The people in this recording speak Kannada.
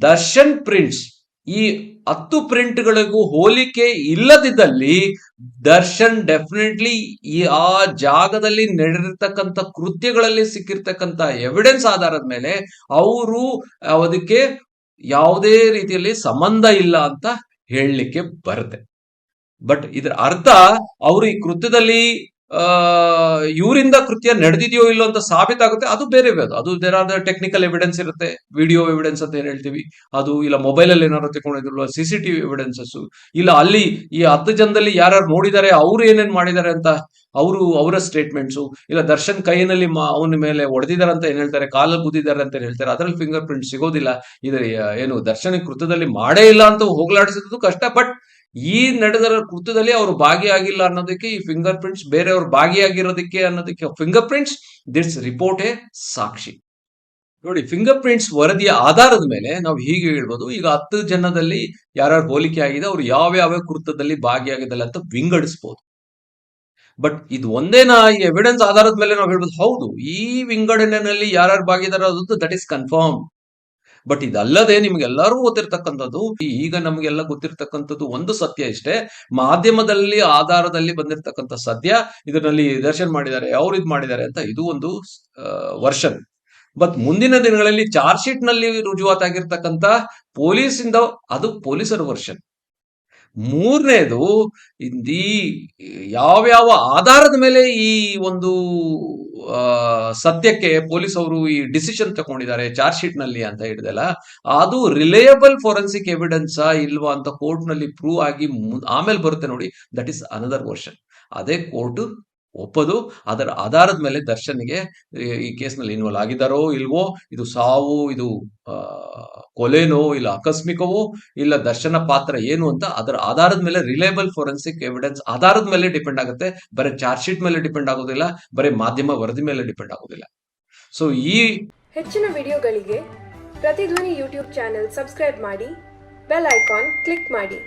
ದರ್ಶನ್ ಪ್ರಿಂಟ್ಸ್ ಈ 10 ಪ್ರಿಂಟ್ಗಳಿಗೂ ಹೋಲಿಕೆ ಇಲ್ಲದಿದ್ದಲ್ಲಿ ದರ್ಶನ್ ಡೆಫಿನೆಟ್ಲಿ ಆ ಜಾಗದಲ್ಲಿ ನಡೆದಿರ್ತಕ್ಕಂಥ ಕೃತ್ಯಗಳಲ್ಲಿ ಸಿಕ್ಕಿರ್ತಕ್ಕಂಥ ಎವಿಡೆನ್ಸ್ ಆಧಾರದ ಮೇಲೆ ಅವರು ಅದಕ್ಕೆ ಯಾವುದೇ ರೀತಿಯಲ್ಲಿ ಸಂಬಂಧ ಇಲ್ಲ ಅಂತ ಹೇಳಲಿಕ್ಕೆ ಬರುತ್ತೆ. ಬಟ್ ಇದರ ಅರ್ಥ ಅವರು ಈ ಕೃತ್ಯದಲ್ಲಿ ಇವರಿಂದ ಕೃತ್ಯ ನಡೆದಿದೆಯೋ ಇಲ್ಲೋ ಅಂತ ಸಾಬೀತಾಗುತ್ತೆ, ಅದು ಬೇರೆ. ಅದು there are the technical evidence ಇರುತ್ತೆ, ವಿಡಿಯೋ ಎವಿಡೆನ್ಸ್ ಅಂತ ಏನ್ ಹೇಳ್ತೀವಿ ಅದು, ಇಲ್ಲ ಮೊಬೈಲ್ ಅಲ್ಲಿ ಏನಾದ್ರು ತಗೊಂಡಿದ್ರು CCTV ಎವಿಡೆನ್ಸಸ್, ಇಲ್ಲ ಅಲ್ಲಿ ಈ 10 ಜನದಲ್ಲಿ ಯಾರು ನೋಡಿದ್ದಾರೆ ಅವ್ರು ಏನೇನ್ ಮಾಡಿದ್ದಾರೆ ಅಂತ ಅವರ ಸ್ಟೇಟ್ಮೆಂಟ್ಸು, ಇಲ್ಲ ದರ್ಶನ್ ಕೈನಲ್ಲಿ ಅವನ ಮೇಲೆ ಹೊಡೆದಿದ್ದಾರೆ ಅಂತ ಏನ್ ಹೇಳ್ತಾರೆ, ಕಾಲಲ್ಲಿ ಗುದ್ದಿದ್ದಾರೆ ಅಂತ ಹೇಳ್ತಾರೆ, ಅದರಲ್ಲಿ ಫಿಂಗರ್ ಪ್ರಿಂಟ್ ಸಿಗೋದಿಲ್ಲ. ಇದು ಏನು ದರ್ಶನ್ ಕೃತ್ಯದಲ್ಲಿ ಮಾಡೇ ಇಲ್ಲ ಅಂತ ಹೋಗ್ಲಾಡಿಸಿದ್ದು ಕಷ್ಟ. ಬಟ್ ಈ ನಡೆದ ಕೃತ್ಯದಲ್ಲಿ ಅವರು ಭಾಗಿಯಾಗಿಲ್ಲ ಅನ್ನೋದಕ್ಕೆ ಈ ಫಿಂಗರ್ ಪ್ರಿಂಟ್ಸ್, ಬೇರೆಯವರು ಭಾಗಿಯಾಗಿರೋದಕ್ಕೆ ಅನ್ನೋದಕ್ಕೆ finger prints, this report a ಸಾಕ್ಷಿ. ನೋಡಿ, ಫಿಂಗರ್ ಪ್ರಿಂಟ್ಸ್ ವರದಿಯ ಆಧಾರದ ಮೇಲೆ ನಾವು ಹೀಗೆ ಹೇಳ್ಬೋದು, ಈಗ 10 ಜನದಲ್ಲಿ ಯಾರ್ಯಾರು ಹೋಲಿಕೆ ಆಗಿದೆ, ಅವ್ರು ಯಾವ ಕೃತ್ಯದಲ್ಲಿ ಭಾಗಿಯಾಗಿದ್ದಲ್ಲ ಅಂತ ವಿಂಗಡಿಸಬಹುದು. ಬಟ್ ಇದು ಒಂದೇನಾ ಈ ಎವಿಡೆನ್ಸ್ ಆಧಾರದ ಮೇಲೆ ನಾವು ಹೇಳ್ಬೋದು, ಹೌದು ಈ ವಿಂಗಡಣೆಯಲ್ಲಿ ಯಾರ್ಯಾರು ಭಾಗಿದಾರ ಅದು ದಟ್ ಇಸ್ ಕನ್ಫರ್ಮ್. ಬಟ್ ಇದಲ್ಲದೆ ನಿಮ್ಗೆಲ್ಲರೂ ಗೊತ್ತಿರ್ತಕ್ಕಂಥದ್ದು, ಈಗ ನಮ್ಗೆಲ್ಲ ಗೊತ್ತಿರ್ತಕ್ಕಂಥದ್ದು ಒಂದು ಸತ್ಯ ಇಷ್ಟೇ, ಮಾಧ್ಯಮದಲ್ಲಿ ಆಧಾರದಲ್ಲಿ ಬಂದಿರತಕ್ಕಂಥ ಸತ್ಯ, ಇದರಲ್ಲಿ ದರ್ಶನ್ ಮಾಡಿದ್ದಾರೆ, ಅವ್ರು ಇದು ಮಾಡಿದ್ದಾರೆ ಅಂತ ಇದು ಒಂದು ವರ್ಷನ್. ಬಟ್ ಮುಂದಿನ ದಿನಗಳಲ್ಲಿ ಚಾರ್ಜ್ ಶೀಟ್ ನಲ್ಲಿ ರುಜುವಾತಾಗಿರ್ತಕ್ಕಂಥ ಪೊಲೀಸಿಂದ ಅದು ಪೊಲೀಸರ ವರ್ಷನ್. ಮೂರನೇದು, ಈ ಯಾವ್ಯಾವ ಆಧಾರದ ಮೇಲೆ ಈ ಒಂದು ಸತ್ಯಕ್ಕೆ ಪೊಲೀಸ್ ಅವರು ಈ ಡಿಸಿಷನ್ ತಗೊಂಡಿದ್ದಾರೆ ಚಾರ್ಜ್ ಶೀಟ್ ನಲ್ಲಿ ಅಂತ ಹೇಳಿದೆಲ್ಲ, ಅದು ರಿಲಯಬಲ್ ಫೋರೆನ್ಸಿಕ್ ಎವಿಡೆನ್ಸ್ ಇಲ್ವಾ ಅಂತ ಕೋರ್ಟ್ ನಲ್ಲಿ ಪ್ರೂವ್ ಆಗಿ ಆಮೇಲೆ ಬರುತ್ತೆ ನೋಡಿ, ದಟ್ ಇಸ್ ಅನದರ್ ವರ್ಷನ್. ಅದೇ ಕೋರ್ಟ್ ಒಪ್ಪದು, ಅದರ ಆಧಾರದ ಮೇಲೆ ದರ್ಶನ್ಗೆ ಈ ಕೇಸ್ನಲ್ಲಿ ಇನ್ವಾಲ್ವ್ ಆಗಿದ್ದಾರೋ ಇಲ್ವೋ, ಇದು ಸಾವು, ಇದು ಕೊಲೆನೋ, ಇಲ್ಲ ಆಕಸ್ಮಿಕವೋ, ಇಲ್ಲ ದರ್ಶನ ಪಾತ್ರ ಏನು ಅಂತ ಅದರ ಆಧಾರದ ಮೇಲೆ, ರಿಲಯಬಲ್ ಫೋರೆನ್ಸಿಕ್ ಎವಿಡೆನ್ಸ್ ಆಧಾರದ ಮೇಲೆ ಡಿಪೆಂಡ್ ಆಗುತ್ತೆ. ಬರೀ ಚಾರ್ಜ್ ಶೀಟ್ ಮೇಲೆ ಡಿಪೆಂಡ್ ಆಗೋದಿಲ್ಲ, ಬರೀ ಮಾಧ್ಯಮ ವರದಿ ಮೇಲೆ ಡಿಪೆಂಡ್ ಆಗೋದಿಲ್ಲ. ಸೊ ಈ ಹೆಚ್ಚಿನ ವಿಡಿಯೋಗಳಿಗೆ ಪ್ರತಿಧ್ವನಿ ಯೂಟ್ಯೂಬ್ ಚಾನೆಲ್ ಸಬ್ಸ್ಕ್ರೈಬ್ ಮಾಡಿ, ಬೆಲ್ ಐಕಾನ್ ಕ್ಲಿಕ್ ಮಾಡಿ.